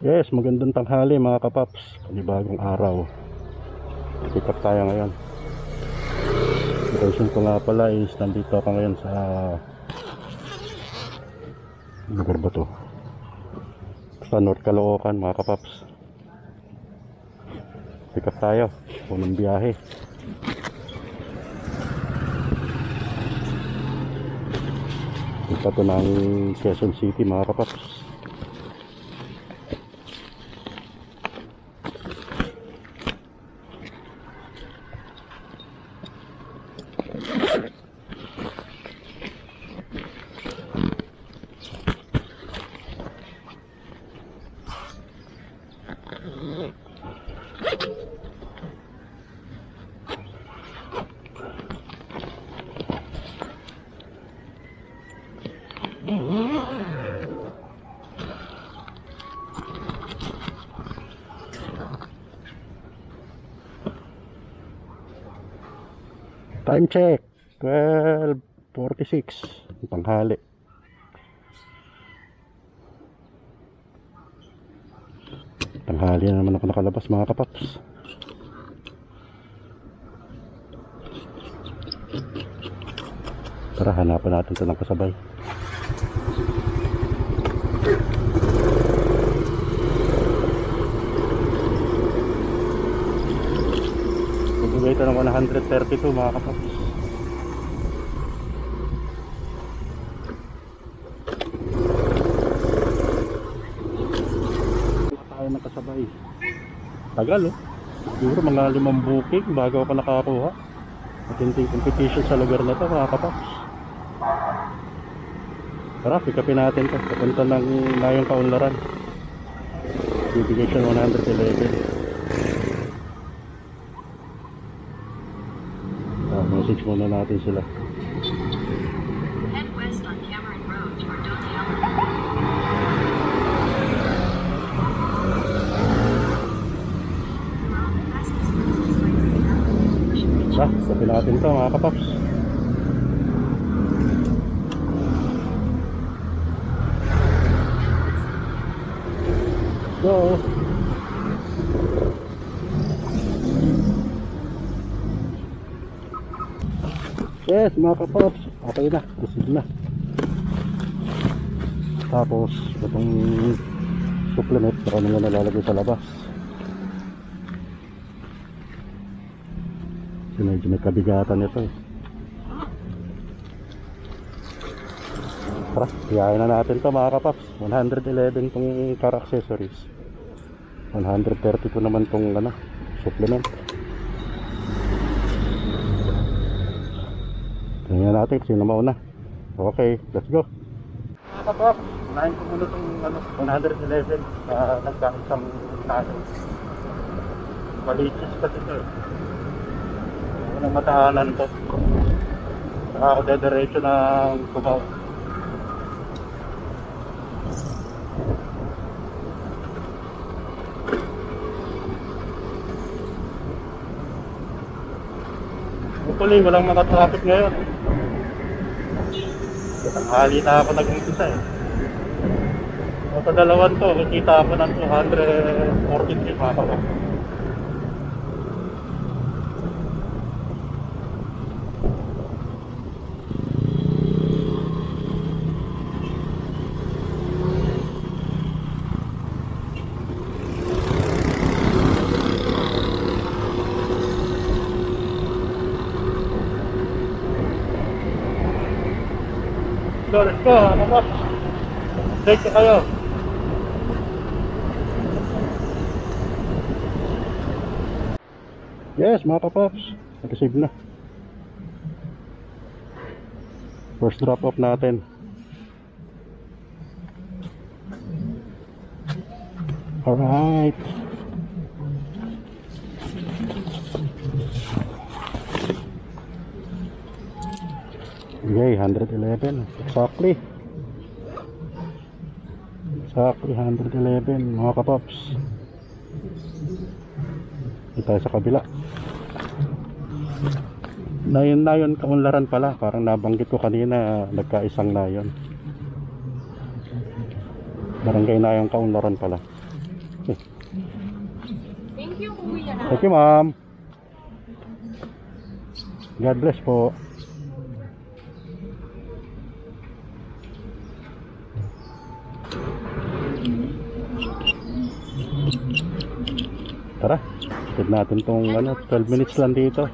Yes, magandang tanghali mga kapaps. Panibagong araw. Pick up tayo ngayon. Location ko nga pala is nandito ako ngayon sa lugar ba to? Sa North Caloocan mga kapaps. Pick up tayo. Unang biyahe. Ito to ng Quezon City mga kapaps. Time check 12:46 tanghali. Tanghali na naman ako nakalabas mga kapaps. Tara, hanapan natin ito ng kasabay. Bigay ito ng 132 mga kapaps. Tayo ng kasabay. Tagal oh. Siguro mga 5 booking bago ako nakakuha. Matinding competition sa lugar na ito mga kapaps. Tara, pick upin natin ito. Papunta ng Layong Kaunlaran. Bibigay siya 111. Message muna natin sila. Head west on Cameron Road toward Donnell. Sabi natin ito mga kapaps. Go! Yes mga kapaps, okay na, kusig na. Tapos itong supplement baka nila nalalagay sa labas. Kasi medyo may kabigatan ito eh. Tara, iyahin na natin ito mga kapaps. 111 itong car accessories, 132 naman itong supplement. Tingnan natin sino mauna. Okay, let's go. Mga kapaps, unahin ko muna itong 111 na nagkakisang natin. Malitis kasi ito eh. Unang matahanan to. Saka ako dediretso ng Cubao. Hopefully walang mga traffic ngayon. Tanghali na ako nag-umpisa eh. Sa dalawan to, kikita ako ng 243 mga kapaps. So, let's go, mga kapaps. Take ko kayo. Yes, mga kapaps. Nag-save na. First drop off natin. Alright. Okay, 111. Exactly. Exactly 111 mga kapaps. Ito tayo sa kabila. Nayon Kaunlaran pala. Parang nabanggit ko kanina, nagkaisang nayon. Barangay Nayon Kaunlaran pala. Thank you, kuya. Thank you, ma'am. God bless po. Tara, ikot natin tong 12 minutes lang dito.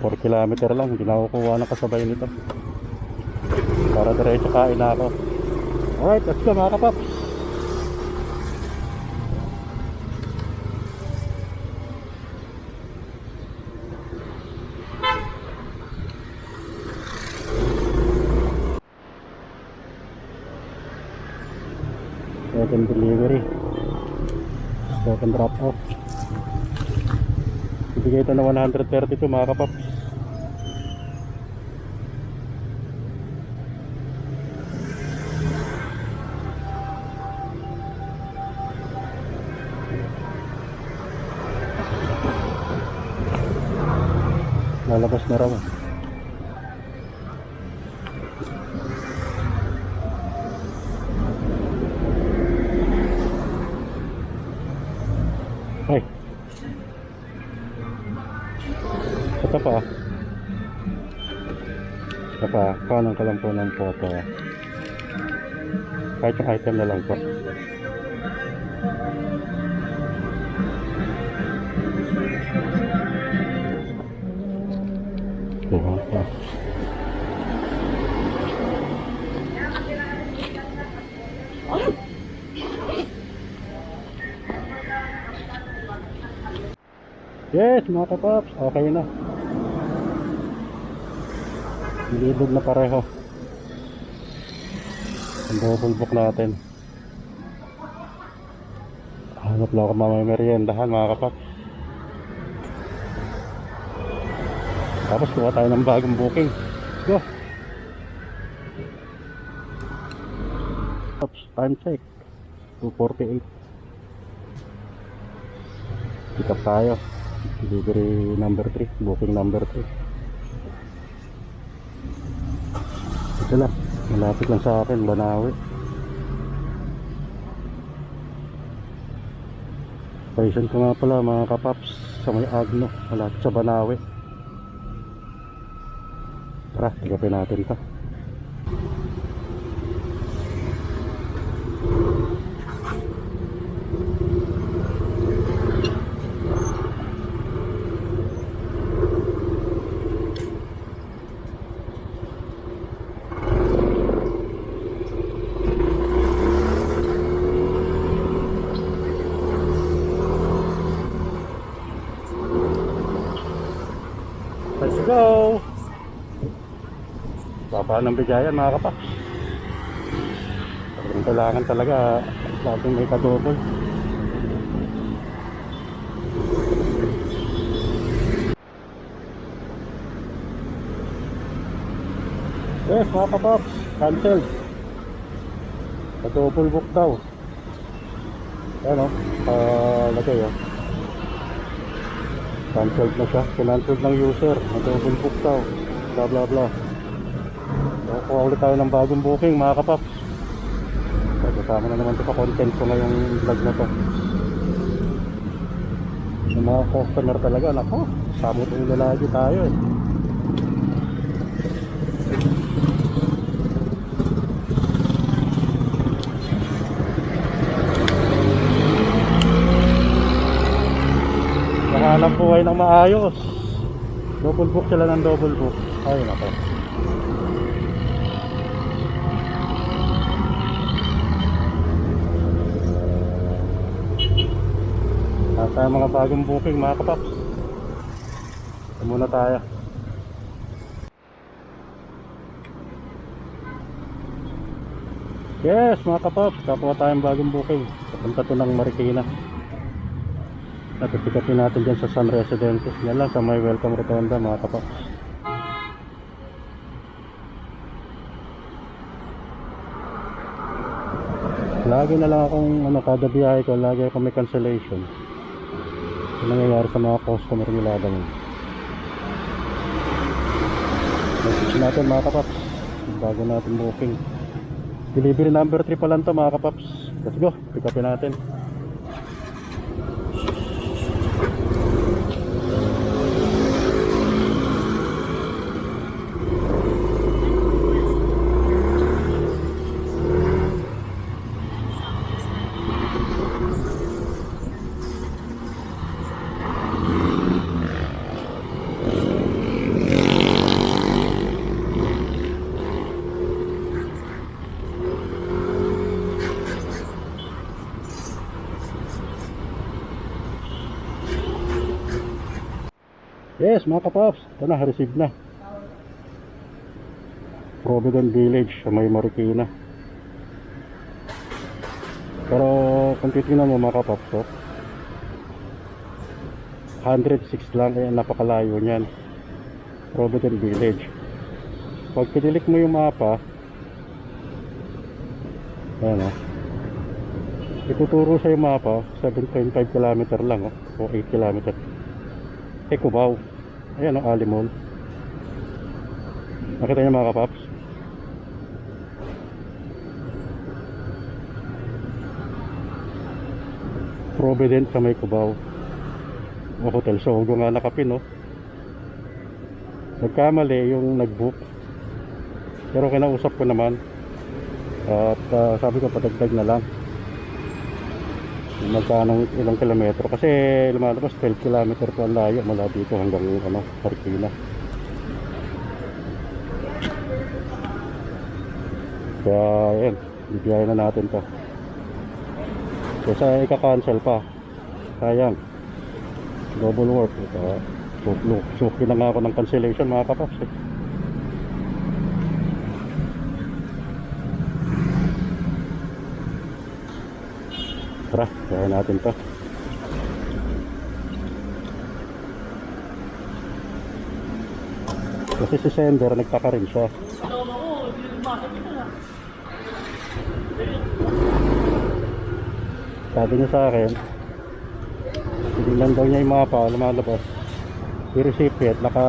4 kilometer lang, hindi na ako kuha ng kasabay nito. Para diretso kain na ako. Alright, let's go mga kapaps. Second delivery, second drop off. Ibigay ito na 132 mga kapaps. Lalabas na raw. Ay. Ito pa. Ito pa. Kanan ko lang po ng photo. Kahit yung item na lang po. Diba? Yes, mga kapaps, okay na. Nilibog na pareho. Ang double book natin. Hanap lang ako mamay meriendahan mga kapaps. Tapos kuha tayo ng bagong booking. Let's go. Oops, time check 2:48. Pick up tayo. Delivery number 3, booking number 3. Ito lang, malapit lang sa akin, Banawe. Station ko nga pala mga kapaps sa may Agno, malapit sa Banawe. Tara, tigapin natin ito. Let's go! Baba ng bigayan mga kapaps. Kailangan talaga laging may kadouble. Yes mga kapaps, cancel. Kadouble book daw. Ayan o, lagay o. Cancelled na siya, kinancelled ng user. Kadouble book daw. Blah blah blah. Kuha ulit tayo ng bagong booking mga kapaps. Kasama na naman ito sa content ko ngayong vlog na to. Yung mga customer talaga, nako, samot yung lalagi tayo eh. Nakahanap buhay ng maayos. Double book sila ng double book. Ay nako. Tayo mga bagong booking mga kapaps. Ito muna tayo. Yes mga kapaps, kapuha tayong bagong booking. Papunta to ng Marikina. Natipikapin natin dyan sa Sun Residences. Yan lang sa may welcome rotonda mga kapaps. Lagi na lang akong kada biyahe ko, lagi ako may cancellation. Ano nangyayari sa mga customer nila lang. Message natin mga kapaps, bago natin booking. Delivery number 3 pa lang to mga kapaps. Let's go, pick upin natin. Yes, mga kapaps. Ito na, receive na. Provident Village sa may Marikina. Pero kung titignan mo mga kapaps, oh, 106 lang, kaya napakalayo niyan. Provident Village. Pag kinilik mo yung mapa, ayan o, ituturo sa yung mapa 7.5 km lang o 8 km. Cubao. Ayan o, Alimol. Nakita niyo mga kapaps? Provident sa may Cubao o Hotel Sogo nga nakapin, no? Nagkamali yung nagbook, pero kinausap ko naman at sabi ko padagdag na lang magkano ilang kilometro, kasi lumalabas 12 kilometro po ang layo mula dito hanggang Marikina. Kaya yan, bibiyahin na natin to kasi ika-cancel pa, sayang, double work ito. Suki na nga ako ng cancellation mga kapaps eh. Tara, kaya natin to. Kasi si sender nagtaka rin siya. Sabi niya sa akin, tinignan daw niya yung mapa, lumalabas yung recipient naka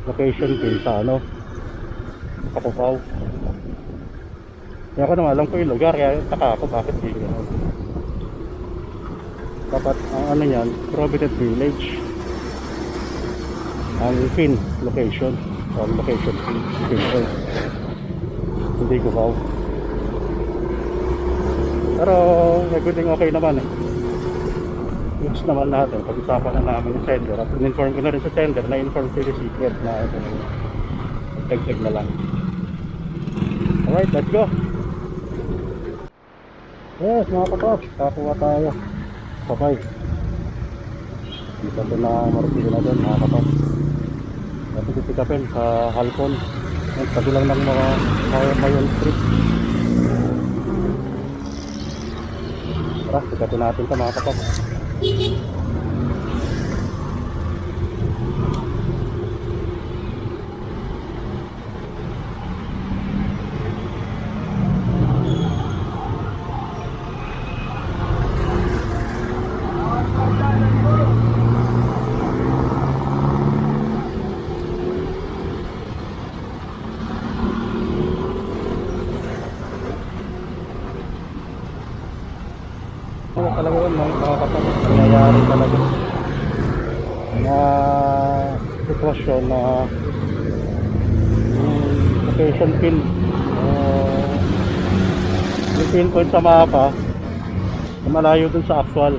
location pin sa Cubao. Kaya ako naman alam ko yung lugar, kaya taka ako bakit di gano'n. Dapat ang yan, Provident Village ang pin location, ang location pin hindi Cubao. Pero everything okay naman eh. Goods naman natin, pag-usapan na namin yung sender at in-inform ko na rin sa sender, na-inform ko yung recipient na ito tag-tag na lang. Alright, let's go. Yes mga kapaps, kakuha tayo sabay dito na Marikina doon mga kapaps. At pipikapin sa Halcon, tabi lang ng mga Mayon Street. Tara, pikapin natin ito mga kapaps. Ano talaga yun mga kapatid, nangyayari talaga na sitwasyon na location pin yung pinpoint sa mapa na malayo dun sa actual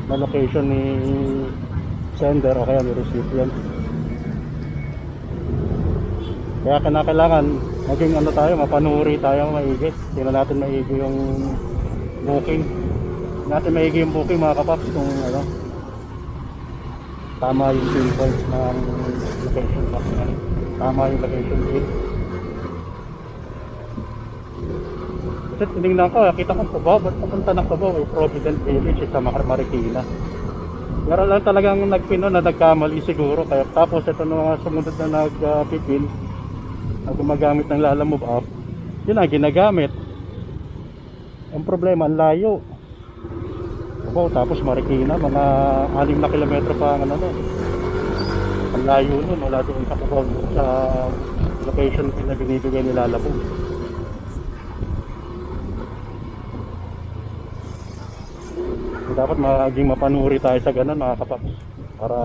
na location ni sender o kaya ni recipient. Kaya kailangan maging tayo, mapanuri tayo maigi, tingnan natin maigi yung booking natin, maigi yung booking mga kapaps, kung tama yung pinpoint ng location, tama yung location pin. Kasi tinignan ko, kita ko Cubao, ba't papunta ng Cubao ay Provident Village sa Marikina. Meron lang talagang nagpino na nagkamali siguro, kaya tapos ito na mga sumunod na nagpipin na gumagamit ng Lala Move App, yun ang ginagamit. Ang problema, ang layo tapos Marikina, mga 6 na kilometro pa ang ang layo nun, wala doon sa Cubao, sa location na binibigay nila Lala Move. Dapat maging mapanuri tayo sa ganun mga kapaps, para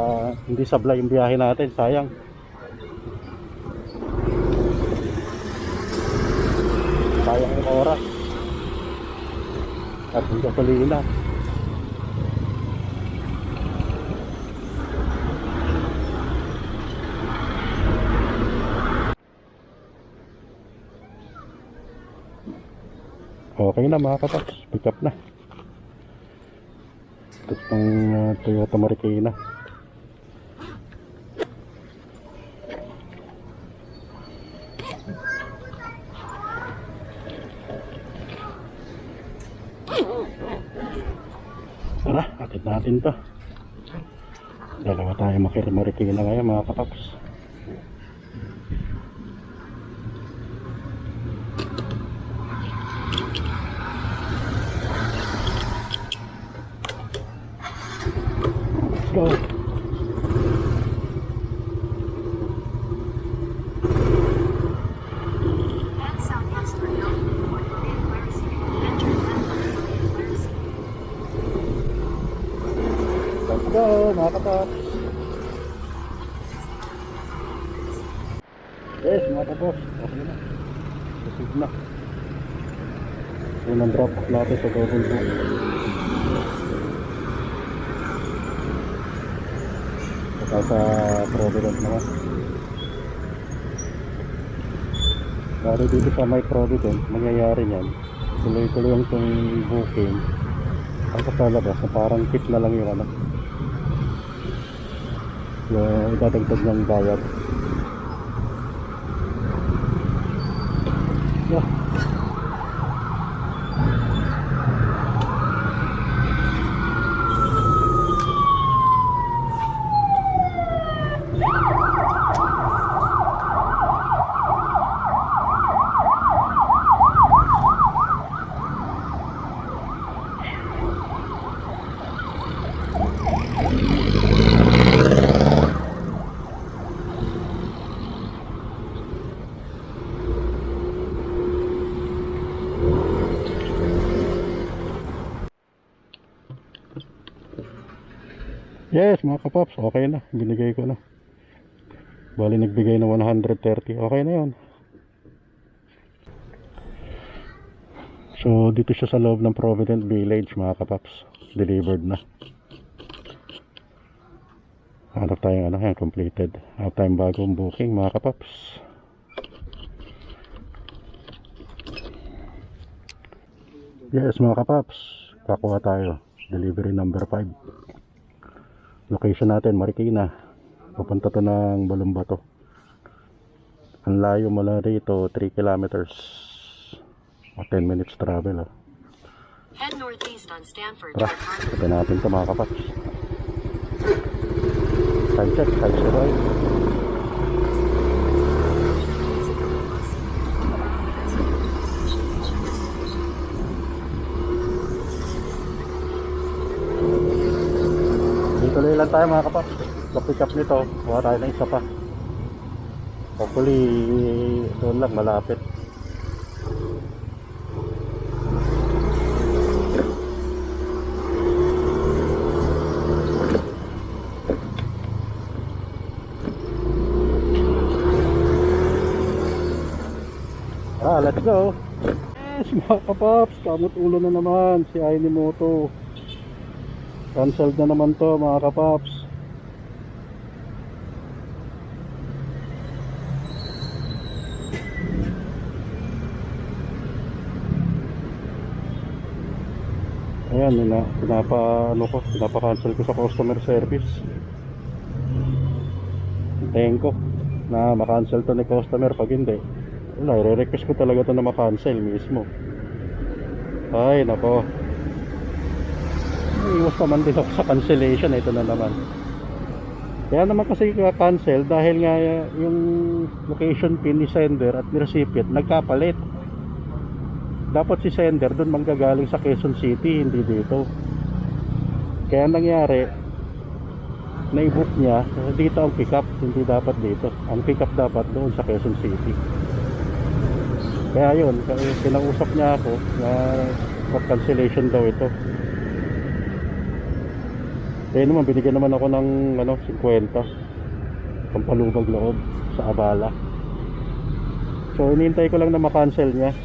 hindi sablay yung biyahe natin, sayang. Sayang yung oras at yung gasolina. Okay na mga kapaps, pick up na. Ito ng Toyota Marikina. Tara, atid natin to. Dalawa tayo Marikina ngayon mga kapaps. Let's go. Head southwest for Hilton Point in Clarsey. Enter left on Clarsey. Let's go mga kapaps. Yes mga kapaps, okay na. Susig na. Unang drop off natin sa double book. Saka sa Provident naman. Pero dito sa may Provident, mangyayari niyan, tuloy-tuloy ang itong booking. Ang kasalabas na parang tip na lang yung ano, yung idadagdag ng bayad. Yeah. Yes mga kapaps, okay na, binigay ko na. Bali nagbigay na 130, okay na yun. So dito siya sa loob ng Provident Village mga kapaps, delivered na. Hanap tayong ano, yan, completed. Hanap tayong bagong booking mga kapaps. Yes mga kapaps, kakuha tayo, delivery number 5. Location natin Marikina, papunta to ng Balumbato. Ang layo mula rito 3 kilometers o 10 minutes travel. Head northeast on Stanford Tara, toward Harmony. ito natin ito mga kapaps. Side check, side survive. Tuloy lang tayo mga kapaps. Sa pick up nito, kuha tayo ng isa pa. Hopefully doon lang malapit. Let's go. Yes mga kapaps, kamot ulo na naman si Ainimoto. Cancelled na naman to mga kapaps. Ayan, pinapa-cancel ko sa customer service. Hintayin ko na ma-cancel to ni customer. Pag hindi, wala, i-request ko talaga to na ma-cancel mismo. Ay nako, iwas naman din ako sa cancellation. Ito na naman. Kaya naman kasi cancel dahil nga yung location pin ni sender at ni recipient nagkapalit. Dapat si sender doon manggagaling sa Quezon City, hindi dito. Kaya nangyari, na-book niya dito ang pick up, hindi dapat dito. Ang pick up dapat doon sa Quezon City. Kaya yun, pinausap niya ako na cancellation daw ito. Kaya naman binigyan naman ako ng 50 pampalubag loob sa abala. So inintay ko lang na ma-cancel niya.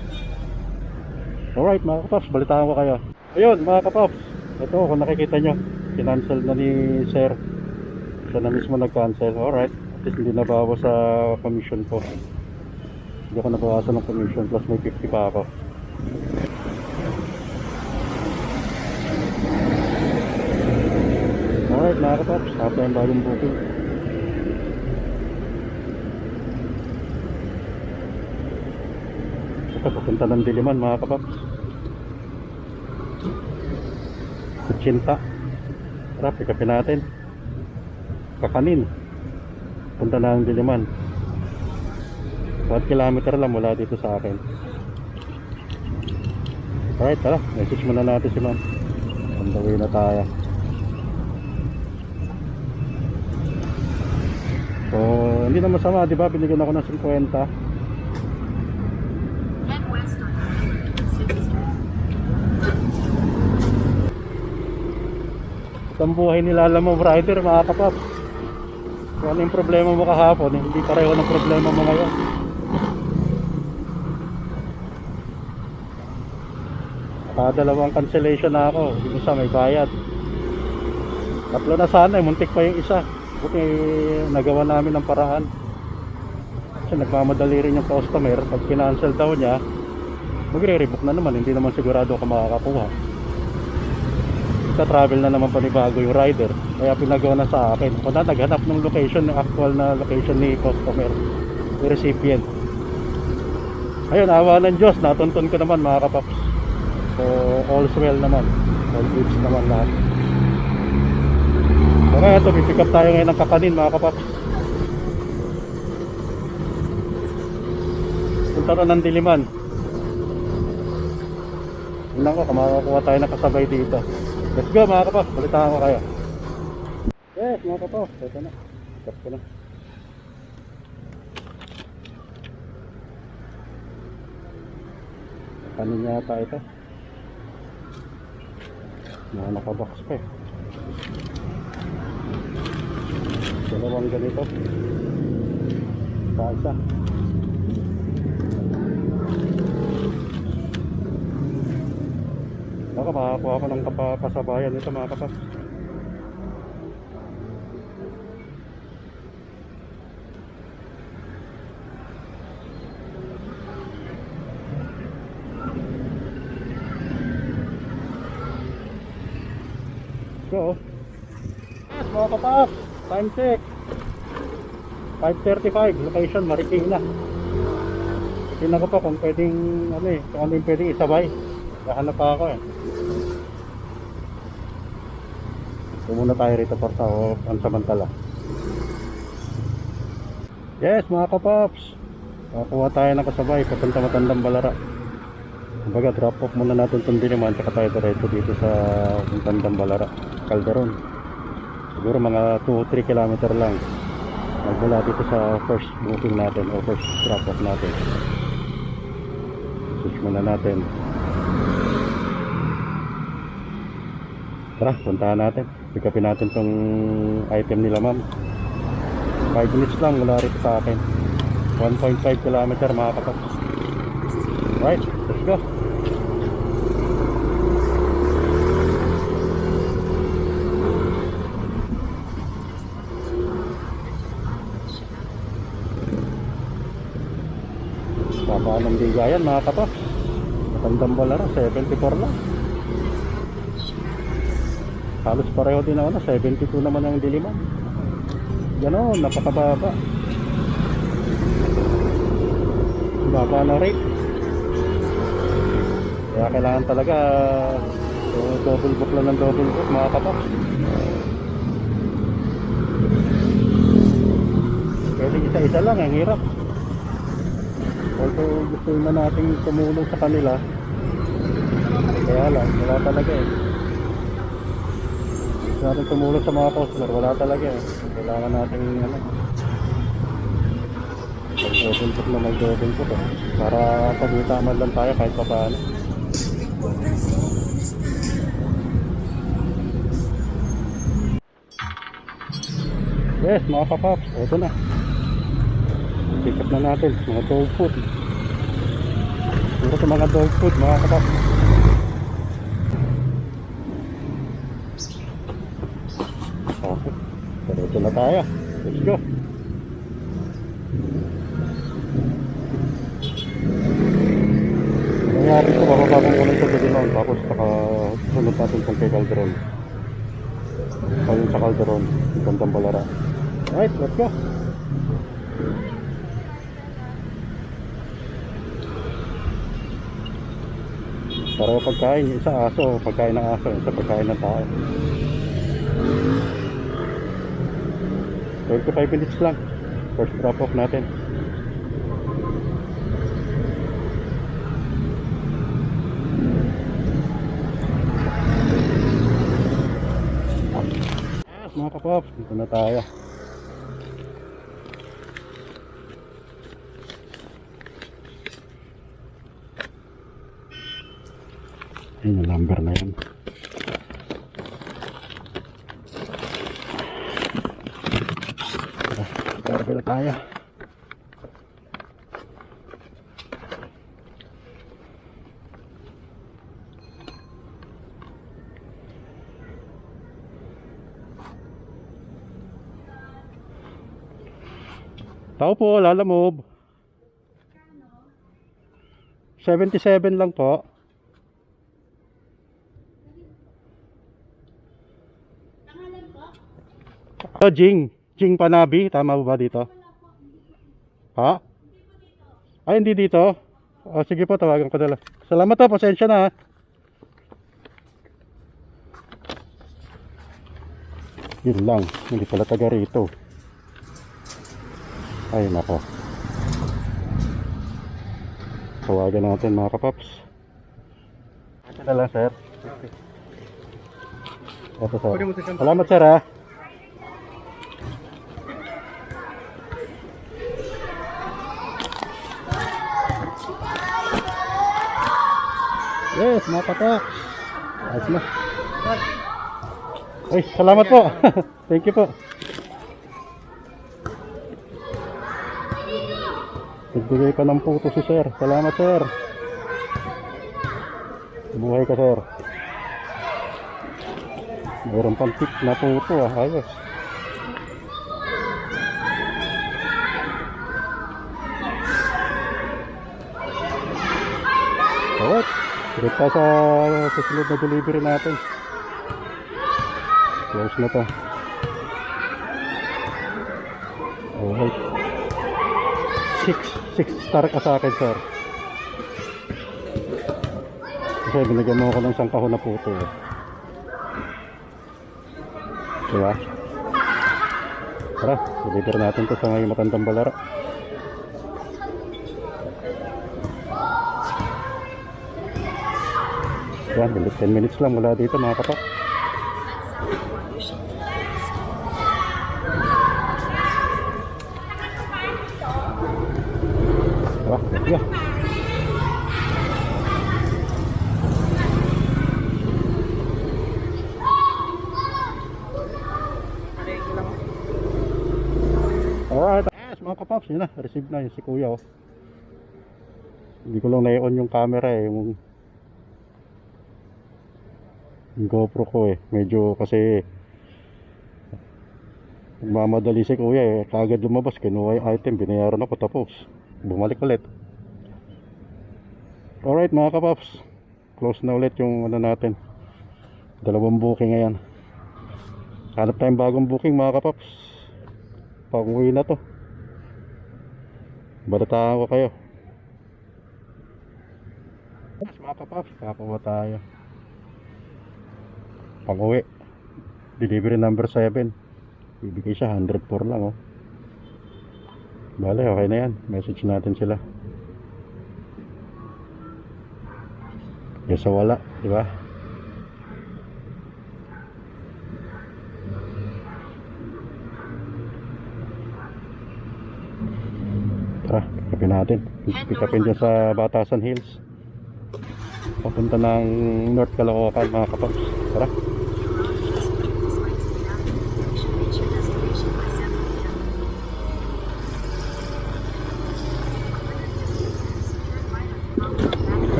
Alright mga kapaps, balitaan ko kayo. Ayun mga kapaps, ito kung nakikita nyo, kinancel na ni sir. Siya na mismo nag-cancel. Alright, at least hindi nabawas sa commission ko. Hindi ako nabawasan ng commission, plus may 50 pa ako. Alright mga kapaps, tapos na yung bagong booking. Ito papunta ng Diliman mga kapaps. Kutsinta. Tara, pick upin natin. Kakanin. Punta na ang Diliman. 1 kilometer lang mula dito sa akin. Alright, tara. Message muna natin si ma'am. On the way na tayo. So, hindi na masama, di ba? Binigyan ako ng 50. Head west on 60. Ito ang buhay nilalamang rider, mga kapaps. Kung ano yung problema mo kahapon, hindi pareho ng problema mo ngayon. Nakadalawang cancellation na ako. Yung isa may bayad. 3 na sana, muntik pa yung isa. Buti nagawa namin ng paraan. Kasi nagmamadali rin yung customer. Pag kinancel daw niya, magre-rebook na naman. Hindi naman sigurado ka makakakuha. Travel na naman panibago yung rider. Kaya pinagawa na sa akin. Kung na naghanap ng location, ng actual na location ni customer, yung recipient. Ayun, awa ng Diyos. Natuntun ko naman, mga kapaps. So, all's well naman. All goods naman lahat. Kaya ito, pipick up tayo ngayon ng kakanin, mga kapaps. Punta ito ng Diliman. Tingnan ko, makakuha tayo ng kasabay dito. Let's go, mga kapaps. Balitaan ko kayo. Yes, mga kapaps. Ito na. Pick up ko na. Kakanin yata ito. Nakabox pa eh. Dalawang ganito. Isa. Baka makakuha ko ng kasabayan nito, mga kapas. Go. Yes, mga kapas. Time check. 5:35. Location Marikina. Tingnan ko pa kung pwedeng kung ano yung pwedeng isabay. Kahanap pa ako eh. So muna tayo rito para sa pansamantala. Yes, mga kapaps. Nakakuha tayo ng kasabay papunta Matandang Balara. Kumbaga drop off muna natin itong Diliman, saka tayo diretso dito sa Matandang Balara, Calderon. Siguro mga 2-3 kilometer lang magmula dito sa first booking natin o first drop off natin. Switch muna natin. Tara, puntahan natin. Pick upin natin tong item nila, ma'am. 5 minutes lang mula rito sa akin. 1.5 kilometer, mga kapaps. Right, let's go. Babaan ng bigayan, mga kapaps. Matandang Balara, 74 lang. Halos pareho din ako na 72 naman ang Diliman. Ganon, napakababa. Baba na rate. Kaya kailangan talaga double book lang ng double book, mga kapaps. Pwede isa-isa lang, ang hirap. Although gusto na natin tumulong sa kanila, kaya lang, wala talaga eh. Gusto natin tumulong sa mga customer, wala talaga eh. Kailangan natin mag-double book na mag-double book eh. Para pag-itaman lang tayo kahit pa paano. Yes, mga kapaps, ito na. Pick up na natin mga dog food. Puro ito mga dog food, mga kapaps. Okay, diretso na tayo. Let's go. Nangyari ko, bababa kong ulit sa Diliman, tapos sunod natin kung kay Calderon. Ayun sa Calderon, Matandang Balara. Alright, let's go. Para pagkain, isa aso, pagkain ng aso, isa pagkain ng tao. 25 minutes lang. First drop off natin. Mga kapops, dito na tayo. Ayun yung number na yan. Karga na tayo. Tao po, Lalamove. 77 lang po. Jing. Jing Panabi. Tama ba dito? Ha? Ay, hindi dito. O, sige po, tawagan ko na lang. Salamat po, pasensya na ha. Yun lang. Hindi pala taga rito. Ay, nako. Tawagan natin mga kapaps. Ito na lang, sir. Ito, sir. Salamat, sir, ha. Yes, mga kapaps. Ayos na. Ay, salamat po. Thank you po. Nagbigay pa ng puto si sir. Salamat, sir. Buhay ka, sir. Mayroon pang tip na puto, ah. Ayos. Alright. Direct pa sa susunod na delivery natin. Close na to. Alright. 6 star ka sa akin, sir. Kasi binigyan mo ako ng isang kahon na puto, eh. Diba? Tara, deliver natin to sa may Matandang Balara. Yan, 10 minutes lang mula dito mga kapak. Yeah. Alright, mga kapaps, yun na, receive na yun si kuya, oh. Hindi ko lang na-on yung camera, eh, yung GoPro ko, eh, medyo kasi nagmamadali si kuya, eh, kagad lumabas, kinuha yung item, binayaran ako, tapos bumalik ulit. Alright mga kapaps, close na ulit yung ano natin, 2 booking ngayon. Hanap tayong bagong booking mga kapaps, pang-uwi na to. Balataan ko kayo. Mga kapaps, kakakuha tayo pang-uwi, delivery number 7. Bibigay siya 104 lang, oh. Bale, okay na yan, message natin sila. Kesa wala, di ba? Tara, pick natin. Pick upin dyan sa Batasan Hills. Papunta ng North Caloocan mga kapaps. Tara.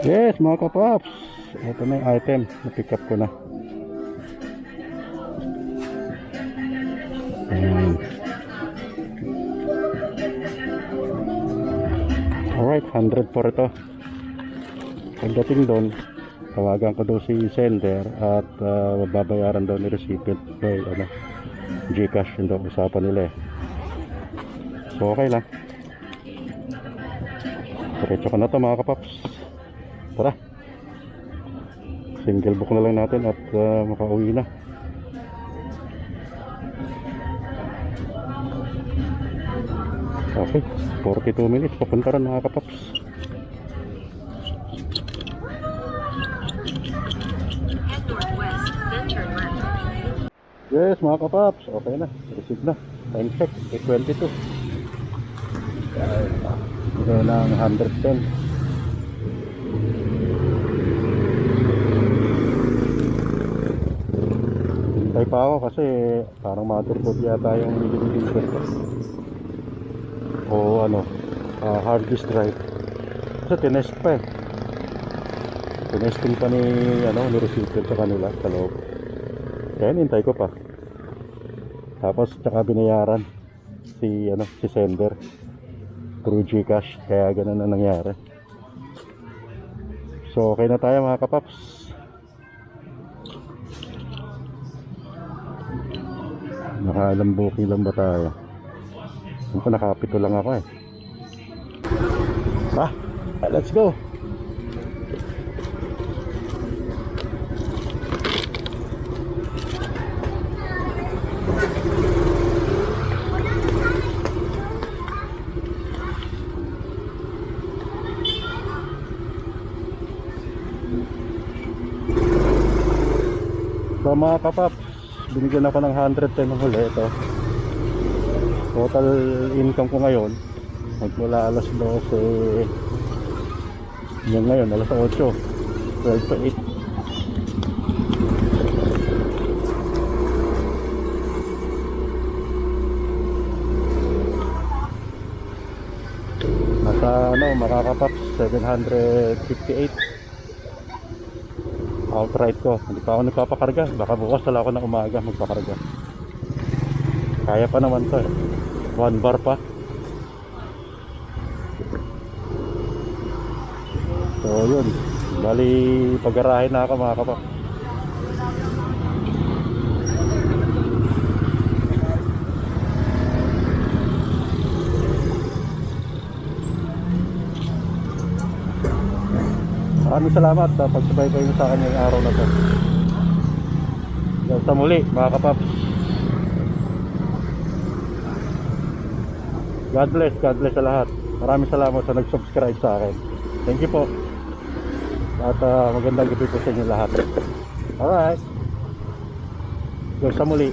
Yes, mga kapaps, ito na yung item na pick up ko na. Alright, 100 po ito. Pagdating doon, tawagan ko daw si sender at babayaran daw ni recipient by Gcash, yun daw usapan nila eh. So okay lang, diretso ko na to mga kapaps. Tara, single book na lang natin at makauwi na. Okay, 42 minutes papunta rin mga kapaps. Head northwest, then turn left. Yes mga kapaps, okay na, receive na. Time check, 8:22. Ito ng 110. Hintay pa ako kasi parang motherboard yata yung nililibre ko. O hard disk drive. Kasi tinest pa eh. Tinesting pa ni recipient sa kanila sa loob. Kaya hintay ko pa. Tapos tsaka binayaran si sender through Gcash, kaya ganun na nangyari. So okay na tayo mga kapaps. Nakalambuki lang ba tayo? Nakapito lang ako eh. Let's go. So mga kapaps, binigyan ako ng 110 ng huli. Ito total income ko ngayon magmula alas 12 yung ngayon alas 8, 12 to 8. Nasa makakapaps 758 outright ko. Hindi pa ako nagpapakarga, baka bukas tala ako ng umaga magpakarga. Kaya pa naman to eh, 1 bar pa. So yun, bali pag-garahe na ako mga kapak. Maraming salamat sa pagsabay kayo sa akin ngayong araw na to. Hanggang sa muli mga kapaps. God bless sa lahat. Maraming salamat sa nag-subscribe sa akin. Thank you po. At magandang gabi po sa inyo lahat. Alright, hanggang sa muli.